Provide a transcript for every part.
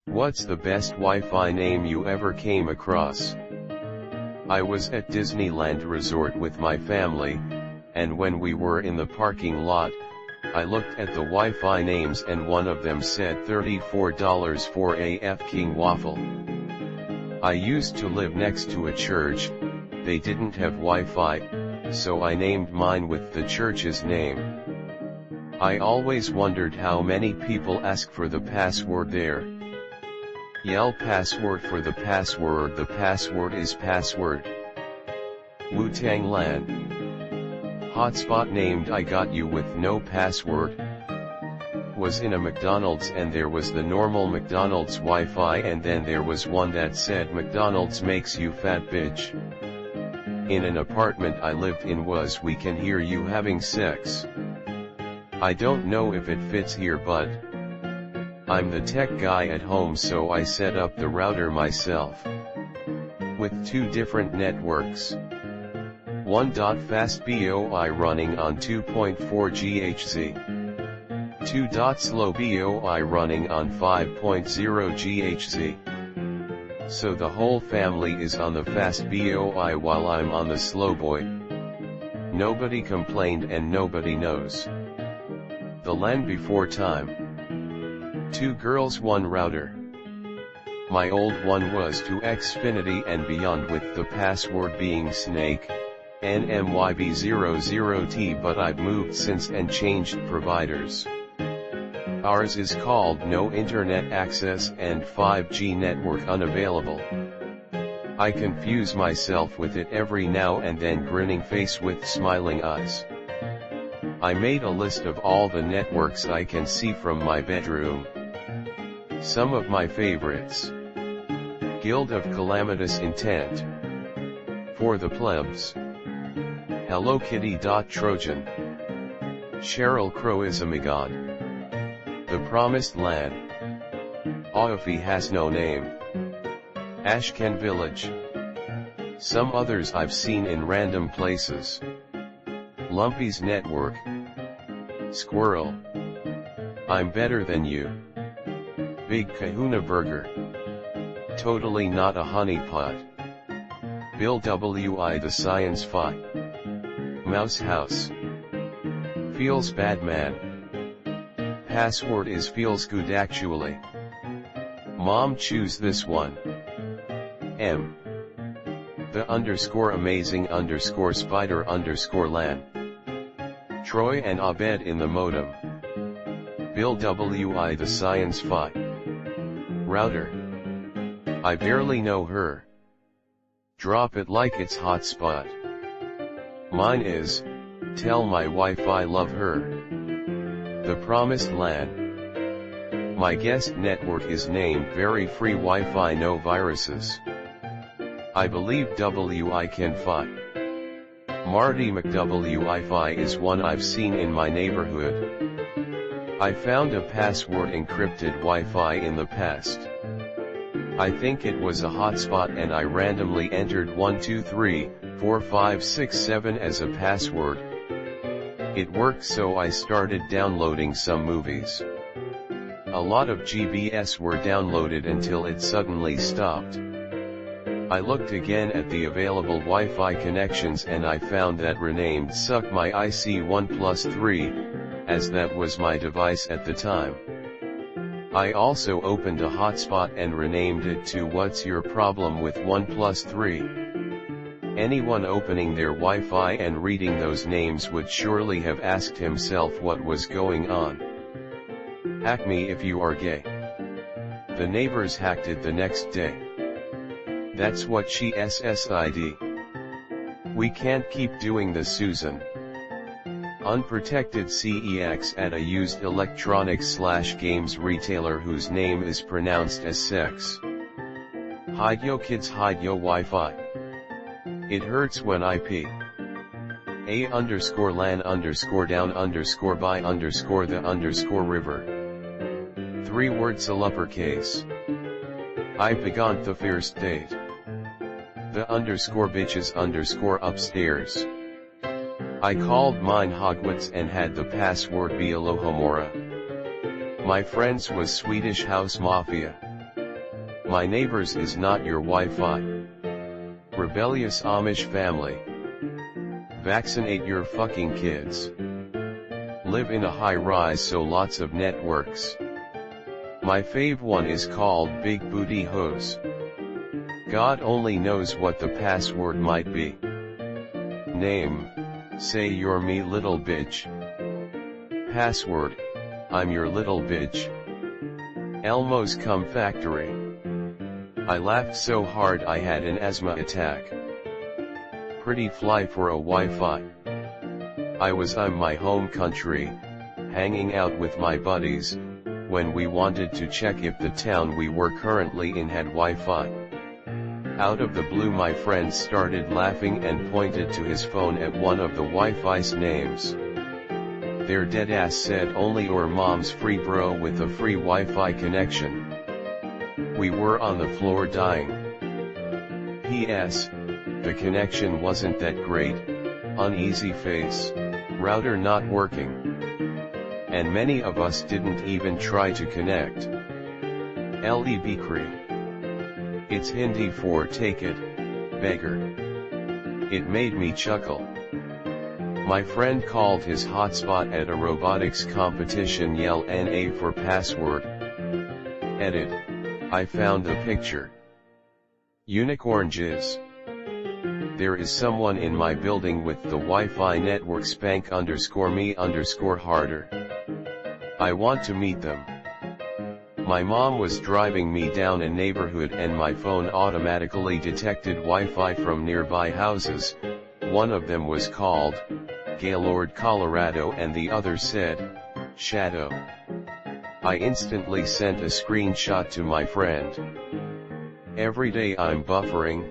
What's the best Wi-Fi name you ever came across? I was at Disneyland Resort with my family, and when we were in the parking lot, I looked at the Wi-Fi names and one of them said $34 for a F King waffle. I used to live next to a church. They didn't have Wi-Fi, so I named mine with the church's name. I always wondered how many people ask for the password there. Yell password for the password is password. Wu-Tang Land. Hotspot named I Got You with no password. Was in a McDonald's and there was the normal McDonald's Wi-Fi and then there was one that said McDonald's makes you fat bitch. In an apartment I lived in was we can hear you having sex. I don't know if it fits here but I'm the tech guy at home so I set up the router myself. With 2 different networks. 1. Fast BOI running on 2.4 GHz. 2. Slow BOI running on 5.0 GHz. So the whole family is on the fast BOI while I'm on the slow boy. Nobody complained and nobody knows. The LAN before time. 2 girls 1 router. My old one was to Xfinity and beyond with the password being snake, NMYB00T, but I've moved since and changed providers. Ours is called no internet access and 5G network unavailable. I confuse myself with it every now and then, grinning face with smiling eyes. I made a list of all the networks I can see from my bedroom. Some of my favorites. Guild of Calamitous Intent. For the Plebs. Hello Kitty. Trojan. Sheryl Crow is a god. The Promised Land. Aofi has no name. Ashcan Village. Some others I've seen in random places. Lumpy's Network. Squirrel. I'm better than you. Big Kahuna Burger. Totally not a honeypot. Bill W.I. The Science Fi. Mouse House. Feels bad man. Password is feels good actually. Mom, choose this one. M. The _amazing _spider _lan. Troy and Abed in the modem. Bill W.I. The Science Fi. Router. I barely know her. Drop it like it's hotspot. Mine is, tell my Wi-Fi love her. The Promised Land. My guest network is named Very Free Wi-Fi No Viruses. I believe WI can Fi. Marty McWI-Fi is one I've seen in my neighborhood. I found a password encrypted Wi-Fi in the past. I think it was a hotspot and I randomly entered 1234567 as a password. It worked, so I started downloading some movies. A lot of GBS were downloaded until it suddenly stopped. I looked again at the available Wi-Fi connections and I found that renamed Suck My IC OnePlus 3, as that was my device at the time. I also opened a hotspot and renamed it to What's Your Problem with OnePlus 3. Anyone opening their Wi-Fi and reading those names would surely have asked himself what was going on. Hack me if you are gay. The neighbors hacked it the next day. That's what she SSID. We can't keep doing this, Susan. Unprotected CEX at a used electronics/games retailer whose name is pronounced as sex. Hide yo kids, hide yo Wi-Fi. It hurts when I pee. A_lan_down_by_the_river. 3 words all uppercase. I began the first date. The _bitches_upstairs. I called mine Hogwarts and had the password be Alohomora. My friends was Swedish House Mafia. My neighbors is not your Wi-Fi. Rebellious Amish family. Vaccinate your fucking kids. Live in a high-rise so lots of networks. My fave one is called Big Booty Hose. God only knows what the password might be. Name, say you're me little bitch. Password, I'm your little bitch. Elmo's Cum Factory. I laughed so hard I had an asthma attack. Pretty fly for a Wi-Fi. I was in my home country, hanging out with my buddies, when we wanted to check if the town we were currently in had Wi-Fi. Out of the blue my friend started laughing and pointed to his phone at one of the Wi-Fi's names. Their deadass said only your mom's free bro with a free Wi-Fi connection. We were on the floor dying. P.S. The connection wasn't that great, uneasy face, router not working. And many of us didn't even try to connect. Lebekri. It's Hindi for take it, beggar. It made me chuckle. My friend called his hotspot at a robotics competition yell NA for password. Edit. I found the picture. Unicorn jizz. There is someone in my building with the Wi-Fi network spank_me_harder. I want to meet them. My mom was driving me down a neighborhood and my phone automatically detected Wi-Fi from nearby houses. One of them was called Gaylord, Colorado, and the other said Shadow. I instantly sent a screenshot to my friend. Every day I'm buffering,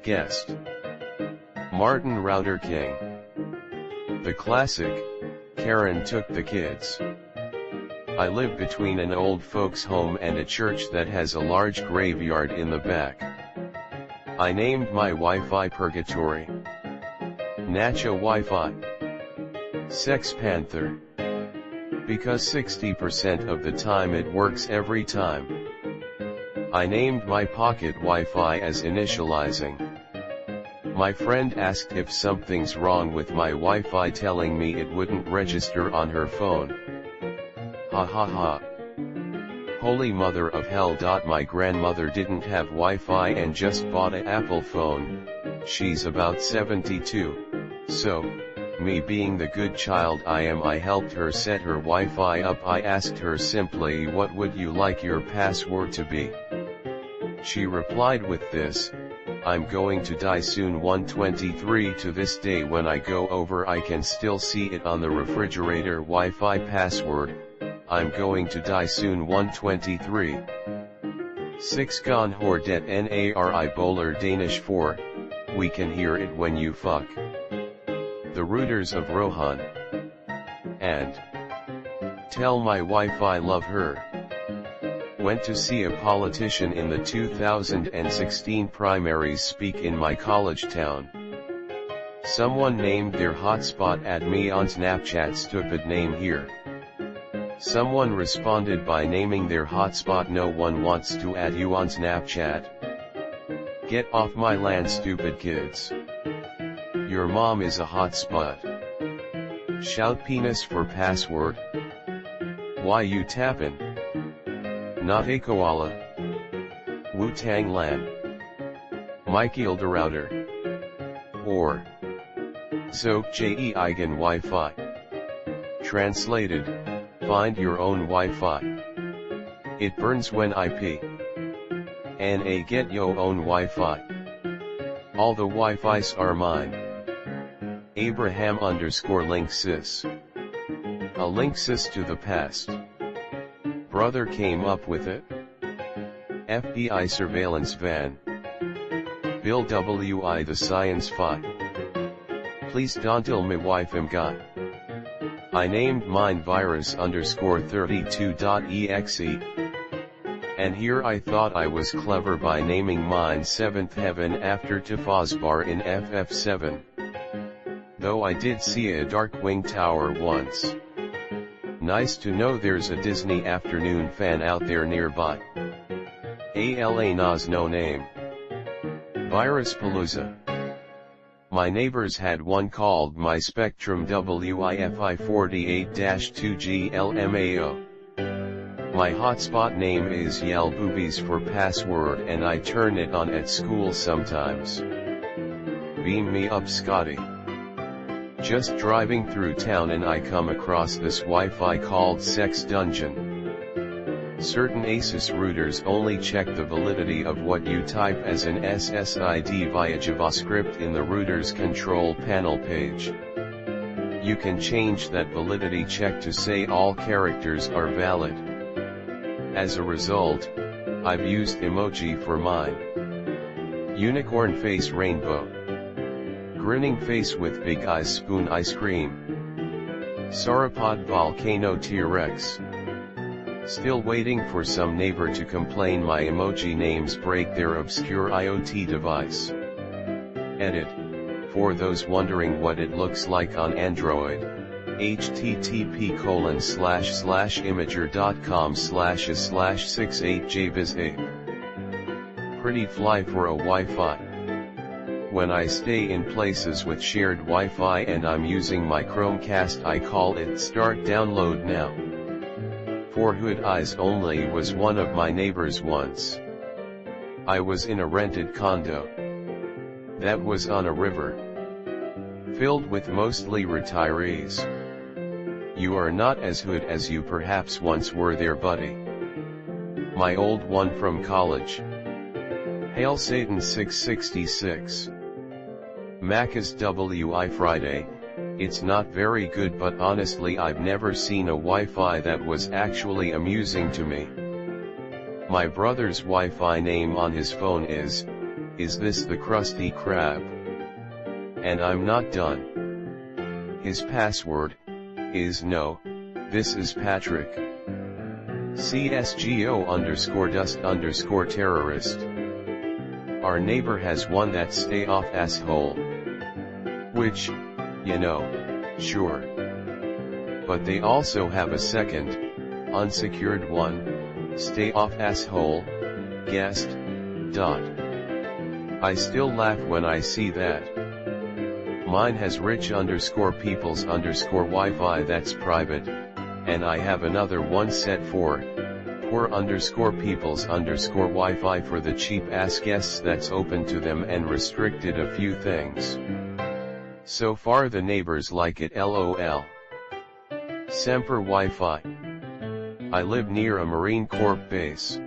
guest. Martin Router King. The classic, Karen took the kids. I live between an old folks home and a church that has a large graveyard in the back. I named my Wi-Fi Purgatory. Nacha Wi-Fi. Sex Panther. Because 60% of the time it works every time. I named my pocket Wi-Fi as initializing. My friend asked if something's wrong with my Wi-Fi, telling me it wouldn't register on her phone. Ha ha ha. Holy mother of hell. My grandmother didn't have Wi-Fi and just bought an Apple phone. She's about 72. So, me being the good child I am, I helped her set her Wi-Fi up. I asked her simply, what would you like your password to be? She replied with this: I'm going to die soon 123. To this day when I go over I can still see it on the refrigerator. Wi-Fi password, I'm going to die soon 123. 6 Gone Hordet Nari Bowler Danish 4, we can hear it when you fuck. The rooters of Rohan. And tell my Wi-Fi love her. Went to see a politician in the 2016 primaries speak in my college town. Someone named their hotspot at me on Snapchat. Stupid name here. Someone responded by naming their hotspot. No one wants to add you on Snapchat. Get off my land, stupid kids. Your mom is a hotspot. Shout penis for password. Why you tappin'? Not a koala. Wu-Tang Lan. Michael the Router. Or Zoke Je Eigen Wi-Fi. Translated, find your own Wi-Fi. It burns when I pee. Na get yo own Wi-Fi. All the Wi-Fis are mine. Abraham_Linksys. A Linksys to the past. Brother came up with it. FBI surveillance van. Bill W.I. the science fi. Please don't tell me wife am got. I named mine virus_32.exe. And here I thought I was clever by naming mine 7th Heaven after Tafazbar in FF7. Though I did see a Darkwing Tower once. Nice to know there's a Disney Afternoon fan out there nearby. ALA Nas no name. Virus Palooza. My neighbors had one called My Spectrum WIFI 48-2GLMAO. My hotspot name is Yell Boobies for password and I turn it on at school sometimes. Beam me up Scotty. Just driving through town and I come across this Wi-Fi called Sex Dungeon. Certain ASUS routers only check the validity of what you type as an SSID via JavaScript in the router's control panel page. You can change that validity check to say all characters are valid. As a result, I've used emoji for mine. Unicorn face rainbow. Grinning face with big eyes spoon ice cream. Sauropod volcano T-Rex. Still waiting for some neighbor to complain my emoji names break their obscure IoT device. Edit. For those wondering what it looks like on Android, http://imager.com/is/68jbizape. Pretty fly for a Wi-Fi. When I stay in places with shared Wi-Fi and I'm using my Chromecast, I call it Start Download Now. For Hood Eyes Only was one of my neighbors once. I was in a rented condo that was on a river, filled with mostly retirees. You are not as hood as you perhaps once were there, buddy. My old one from college. Hail Satan 666. Macca's WI Friday. It's not very good, but honestly I've never seen a Wi-Fi that was actually amusing to me. My brother's Wi-Fi name on his phone is this the Krusty Krab? And I'm not done. His password is no, this is Patrick. CSGO_dust_terrorist. Our neighbor has one that stay off asshole. Which, you know, sure. But they also have a second, unsecured one, stay off asshole, guest, dot. I still laugh when I see that. Mine has rich_peoples_Wi-Fi that's private, and I have another one set for poor_peoples_Wi-Fi for the cheap ass guests that's open to them and restricted a few things. So far the neighbors like it, lol. Semper Wi-Fi. I live near a Marine Corps base.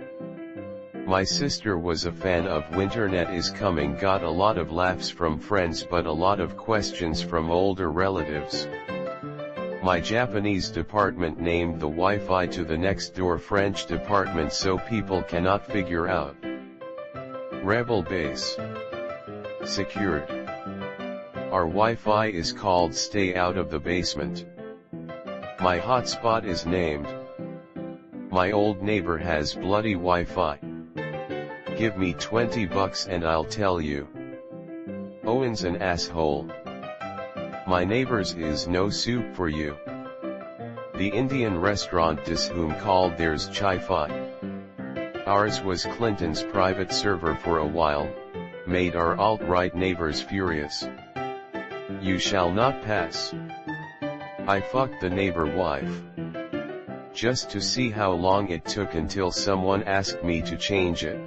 My sister was a fan of Winternet is Coming, got a lot of laughs from friends but a lot of questions from older relatives. My Japanese department named the Wi-Fi to the next door French department so people cannot figure out. Rebel base. Secured. Our Wi-Fi is called Stay Out of the Basement. My hotspot is named. My old neighbor has bloody Wi-Fi. Give me $20 and I'll tell you. Owen's an asshole. My neighbor's is no soup for you. The Indian restaurant dis whom called theirs Chi-Fi. Ours was Clinton's private server for a while, made our alt-right neighbors furious. You shall not pass. I fucked the neighbor wife. Just to see how long it took until someone asked me to change it.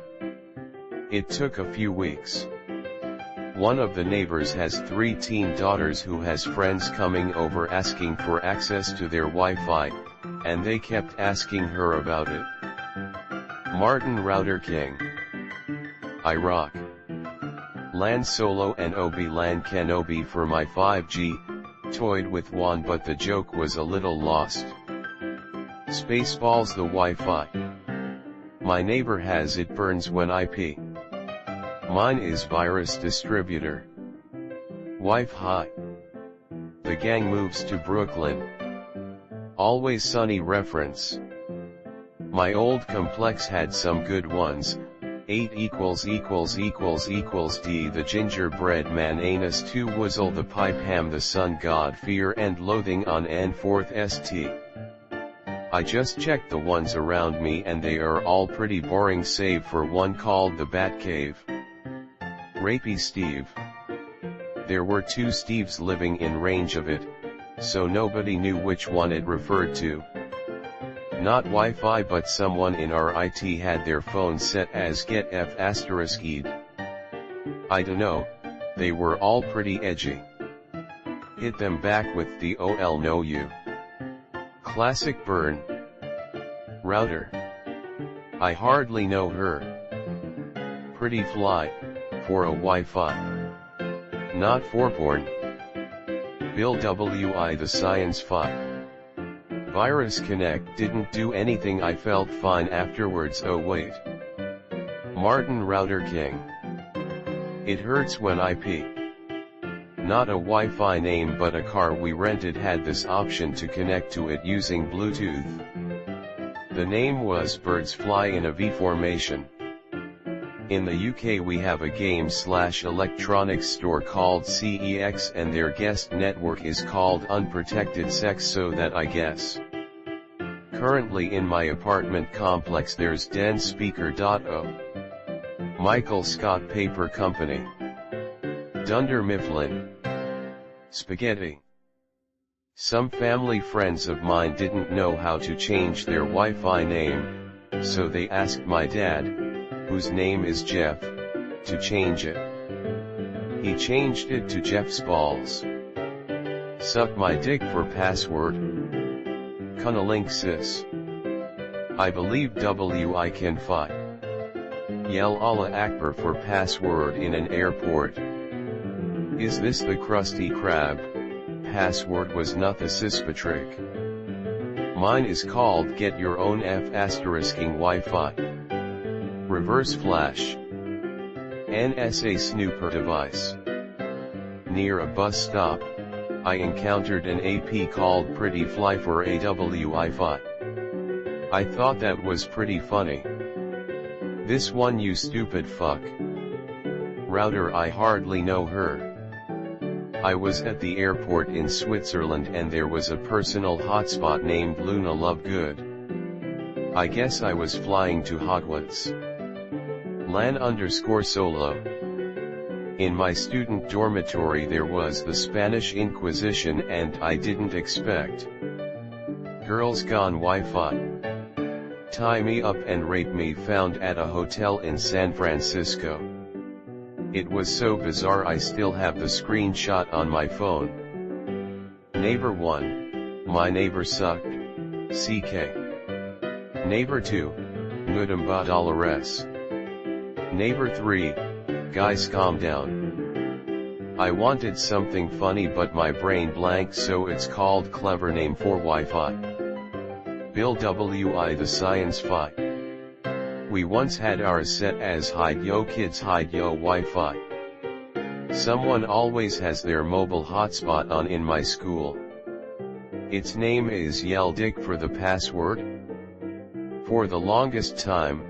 It took a few weeks. One of the neighbors has 3 teen daughters who has friends coming over asking for access to their Wi-Fi, and they kept asking her about it. Martin Router King. I rock. LAN Solo and Obi LAN Kenobi for my 5G, toyed with one but the joke was a little lost. Spaceballs the Wi-Fi. My neighbor has it burns when I pee. Mine is virus distributor. Wi-Fi. The gang moves to Brooklyn. Always Sunny reference. My old complex had some good ones. 8 == D the gingerbread man anus 2 wuzzle the pipe ham the sun god fear and loathing on n 4th st. I just checked the ones around me and they are all pretty boring save for one called the Bat Cave. Rapey Steve. There were two Steves living in range of it, so nobody knew which one it referred to. Not Wi-Fi, but someone in our IT had their phone set as get F ***ed. I dunno, they were all pretty edgy. Hit them back with the OL no you. Classic burn. Router. I hardly know her. Pretty fly, for a Wi-Fi. Not for porn. Bill W.I. the Science Fi. Virus Connect didn't do anything, I felt fine afterwards. Oh wait. Martin Router King. It hurts when I pee. Not a Wi-Fi name, but a car we rented had this option to connect to it using Bluetooth. The name was Birds Fly in a V formation. In the UK we have a games/electronics store called CEX and their guest network is called Unprotected Sex, so that I guess. Currently in my apartment complex there's Den Speaker.o. Michael Scott Paper Company. Dunder Mifflin. Spaghetti. Some family friends of mine didn't know how to change their Wi-Fi name, so they asked my dad, whose name is Jeff, to change it. He changed it to Jeff's Balls. Suck my dick for password. Cunnilingus. I believe W.I. can fight. Yell Allah Akbar for password in an airport. Is this the Krusty Krab? Password was nothing Patrick. Mine is called Get Your Own F***ing Wi-Fi. Reverse Flash. NSA snooper device. Near a bus stop, I encountered an AP called Pretty Fly for a Wi-Fi. I thought that was pretty funny. This one, you stupid fuck. Router, I hardly know her. I was at the airport in Switzerland and there was a personal hotspot named Luna Lovegood. I guess I was flying to Hogwarts. LAN_solo. In my student dormitory there was the Spanish Inquisition and I didn't expect. Girls Gone Wi-Fi. Tie Me Up and Rape Me found at a hotel in San Francisco. It was so bizarre I still have the screenshot on my phone. Neighbor 1, my neighbor sucked. CK. Neighbor 2, Ngudamba Dolores. Neighbor 3, guys calm down. I wanted something funny but my brain blanked, so it's called clever name for Wi-Fi. Bill W.I. the Science Fi. We once had ours set as Hide Yo Kids Hide Yo Wi-Fi. Someone always has their mobile hotspot on in my school. Its name is Yell Dick for the password. For the longest time,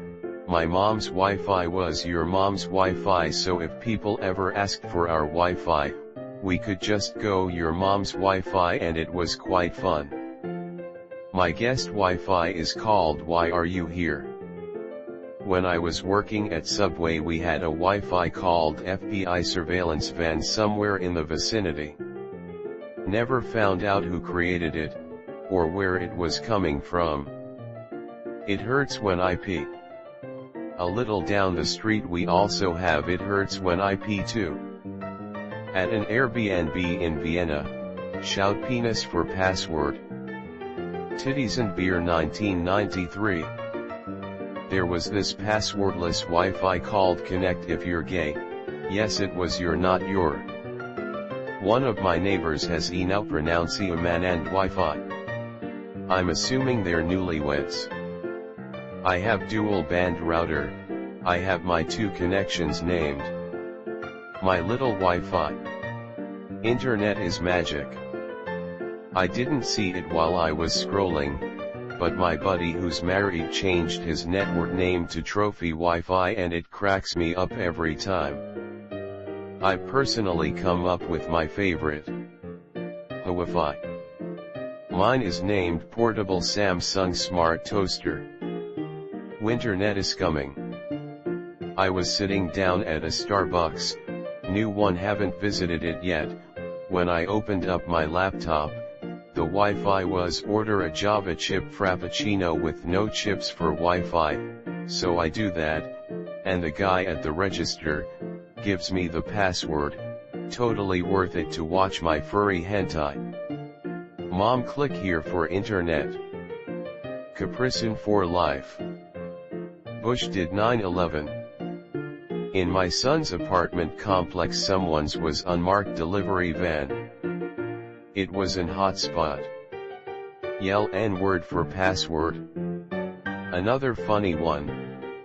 my mom's Wi-Fi was your mom's Wi-Fi, so if people ever asked for our Wi-Fi, we could just go your mom's Wi-Fi and it was quite fun. My guest Wi-Fi is called Why Are You Here? When I was working at Subway we had a Wi-Fi called FBI surveillance van somewhere in the vicinity. Never found out who created it, or where it was coming from. It hurts when I pee. A little down the street we also have It Hurts When I Pee too. At an Airbnb in Vienna, shout penis for password. Titties and Beer 1993. There was this passwordless Wi-Fi called Connect If You're Gay. Yes, it was your not your. One of my neighbors has now pronounced a man and Wi-Fi. I'm assuming they're newlyweds. I have dual band router. I have my two connections named My Little Wi-Fi. Internet is magic. I didn't see it while I was scrolling, but my buddy who's married changed his network name to Trophy Wi-Fi and it cracks me up every time. I personally come up with my favorite. Wi-Fi. Mine is named Portable Samsung Smart Toaster. Winternet is coming. I was sitting down at a Starbucks, new one, haven't visited it yet, when I opened up my laptop. The Wi-Fi was order a Java chip Frappuccino with no chips for Wi-Fi, so I do that, and the guy at the register gives me the password. Totally worth it to watch my furry hentai. Mom, click here for internet. Capricin for life. Bush did 9/11. In my son's apartment complex, someone's was unmarked delivery van. It was an hotspot. Yell N-word for password. Another funny one.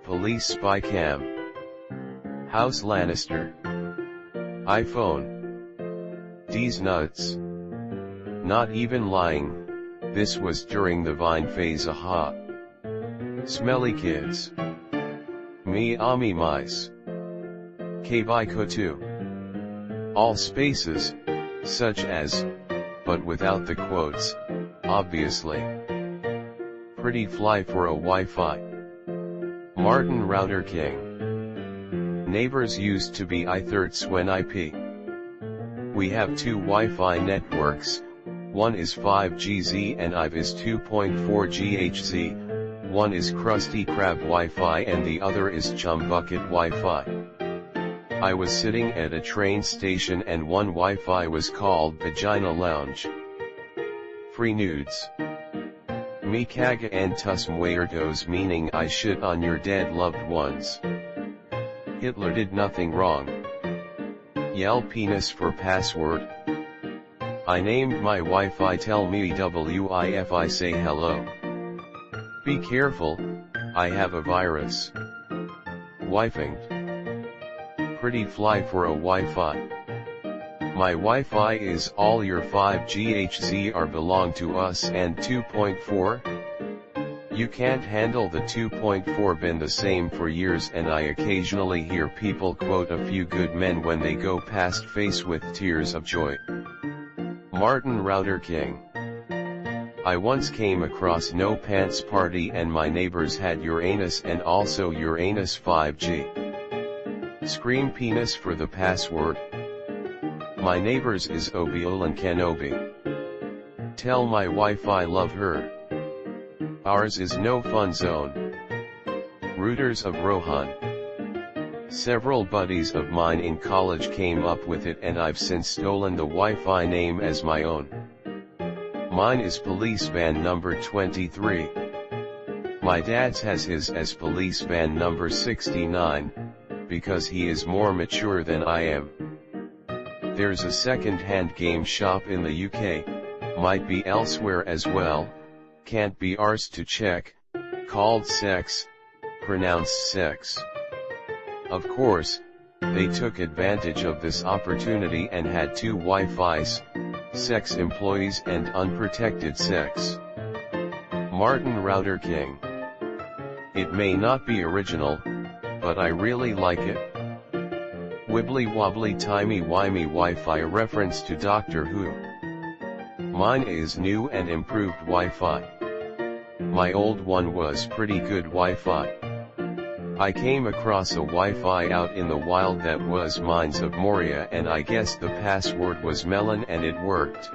Police spy cam. House Lannister. iPhone. D's nuts. Not even lying, this was during the Vine phase, aha. Smelly kids. Me ami mice. Kbaiko2. All spaces, such as, but without the quotes, obviously. Pretty fly for a Wi-Fi. Martin Router King. Neighbors used to be I-thirds when IP. We have two Wi-Fi networks, one is 5GZ and IV is 2.4 GHZ, one is Krusty Krab Wi-Fi and the other is Chum Bucket Wi-Fi. I was sitting at a train station and one Wi-Fi was called Vagina Lounge. Free nudes. Me caga and tus muertos, meaning I shit on your dead loved ones. Hitler did nothing wrong. Yell penis for password. I named my Wi-Fi tell me WIFI say hello. Be careful, I have a virus. Wifinged. Pretty fly for a Wi-Fi. My Wi-Fi is all your 5GHZ are belong to us and 2.4? You can't handle the 2.4, been the same for years, and I occasionally hear people quote a few good men when they go past face with tears of joy. Martin Router King. I once came across No Pants Party and my neighbors had Uranus and also Uranus 5G. Scream penis for the password. My neighbors is Obi-Wan Kenobi. Tell my Wi-Fi love her. Ours is no fun zone. Rooters of Rohan. Several buddies of mine in college came up with it and I've since stolen the Wi-Fi name as my own. Mine is police van number 23. My dad's has his as police van number 69, because he is more mature than I am. There's a second-hand game shop in the UK, might be elsewhere as well, can't be arsed to check, called Sex, pronounced sex. Of course, they took advantage of this opportunity and had two Wi-Fis, sex employees and unprotected sex. Martin Router King. It may not be original, but I really like it. Wibbly wobbly timey wimey Wi-Fi reference to Doctor Who. Mine is new and improved Wi-Fi. My old one was pretty good Wi-Fi. I came across a Wi-Fi out in the wild that was Mines of Moria and I guess the password was melon and it worked.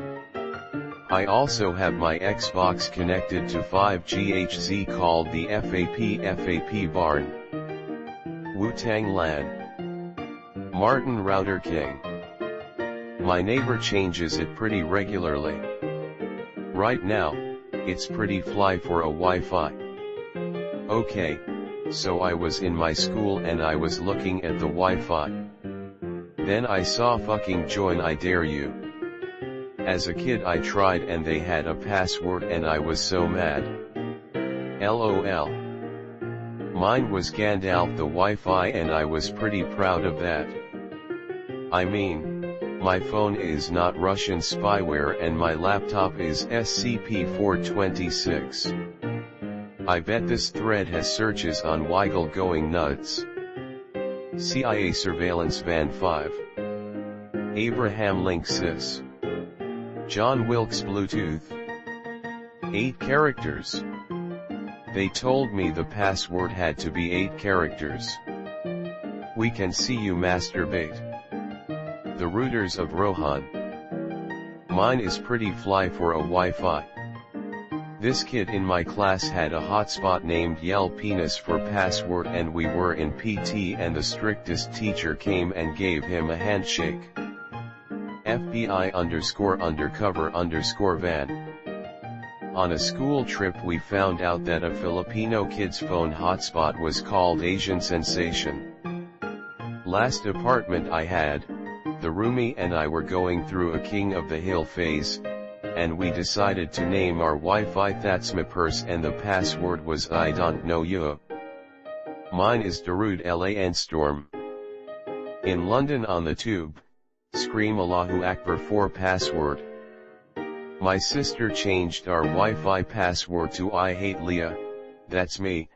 I also have my Xbox connected to 5GHZ called the FAP Barn. Wu-Tang LAN. Martin Router King. My neighbor changes it pretty regularly. Right now, it's pretty fly for a Wi-Fi. Okay, so I was in my school and I was looking at the Wi-Fi. Then I saw fucking join I dare you. As a kid I tried and they had a password and I was so mad. LOL. Mine was Gandalf the Wi-Fi and I was pretty proud of that. I mean, my phone is not Russian spyware and my laptop is SCP-426. I bet this thread has searches on Weigel going nuts. CIA Surveillance Van 5. Abraham Linksys. John Wilkes Bluetooth. 8 characters. They told me the password had to be 8 characters. We can see you masturbate. The routers of Rohan. Mine is pretty fly for a Wi-Fi. This kid in my class had a hotspot named Yell Penis for password, and we were in PT and the strictest teacher came and gave him a handshake. FBI_undercover_van. On a school trip we found out that a Filipino kid's phone hotspot was called Asian Sensation. Last apartment I had, the roomie and I were going through a King of the Hill phase, and we decided to name our Wi-Fi That's my purse, and the password was I don't know you. Mine is Darude Lan Storm. In London on the tube, scream Allahu Akbar for password. My sister changed our Wi-Fi password to I hate Leah, that's me,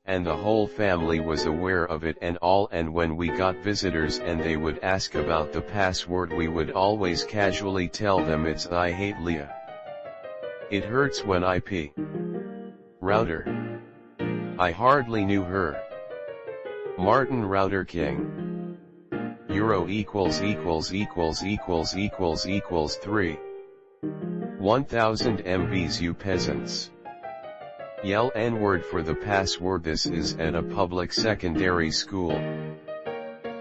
and the whole family was aware of it and all, and when we got visitors and they would ask about the password we would always casually tell them it's I hate Leah. It hurts when I pee. Router. I hardly knew her. Martin Router King. Euro equals 3. 1000 MBs you peasants. Yell N-word for the password. This is at a public secondary school.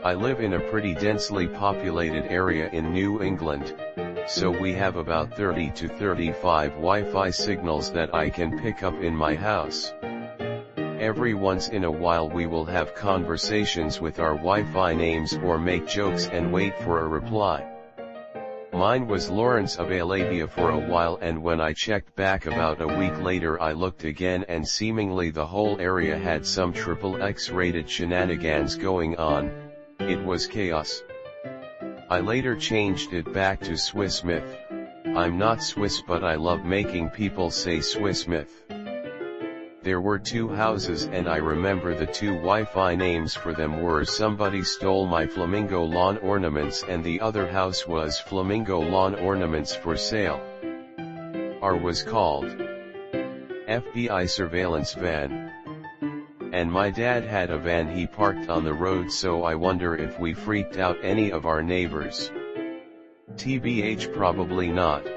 I live in a pretty densely populated area in New England, so we have about 30 to 35 Wi-Fi signals that I can pick up in my house. Every once in a while we will have conversations with our Wi-Fi names or make jokes and wait for a reply. Mine was Lawrence of Arabia for a while, and when I checked back about a week later I looked again and seemingly the whole area had some XXX rated shenanigans going on. It was chaos. I later changed it back to Swissmith. I'm not Swiss, but I love making people say Swissmith. There were 2 houses and I remember the 2 Wi-Fi names for them were Somebody Stole My Flamingo Lawn Ornaments and the other house was Flamingo Lawn Ornaments for Sale. R was called FBI Surveillance Van. And my dad had a van he parked on the road, so I wonder if we freaked out any of our neighbors. TBH probably not.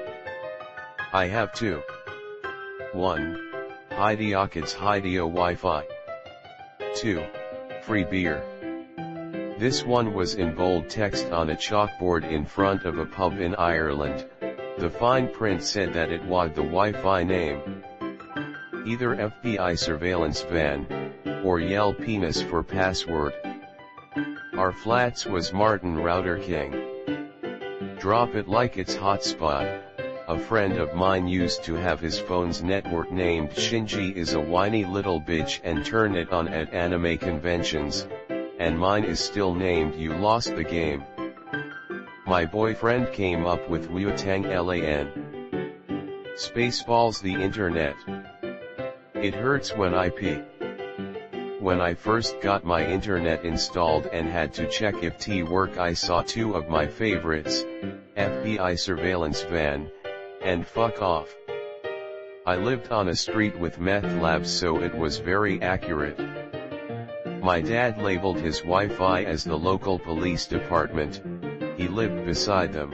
I have 2. 1. Hideo Wi-Fi. 2. Free beer. This one was in bold text on a chalkboard in front of a pub in Ireland. The fine print said that it was the Wi-Fi name. Either FBI Surveillance Van, or Yell Penis for password. Our flats was Martin Router King. Drop it like it's hotspot. A friend of mine used to have his phone's network named Shinji is a whiny little bitch and turn it on at anime conventions, and mine is still named You Lost the Game. My boyfriend came up with Wu-Tang Lan. Spaceballs the internet. It hurts when I pee. When I first got my internet installed and had to check if it worked, I saw 2 of my favorites, FBI Surveillance Van, and Fuck Off. I lived on a street with meth labs, so it was very accurate. My dad labeled his Wi-Fi as the local police department. He lived beside them.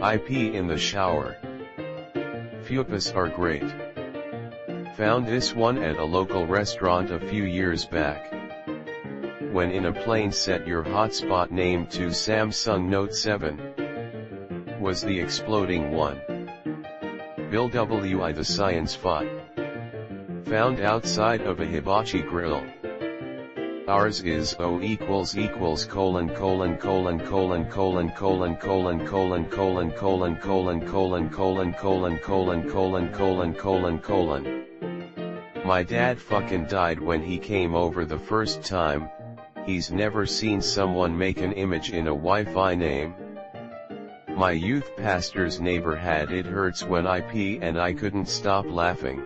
I pee in the shower. Fupas are great. Found this one at a local restaurant a few years back. When in a plane, set your hotspot name to Samsung Note 7. Was the exploding one. Bill W.I. the Science Fi. Found outside of a hibachi grill. Ours is O equals colon colon colon colon colon colon colon colon colon colon colon colon colon colon colon colon colon. My dad fucking died when he came over the first time. He's never seen someone make an image in a Wi-Fi name. My youth pastor's neighbor had It Hurts When I Pee and I couldn't stop laughing.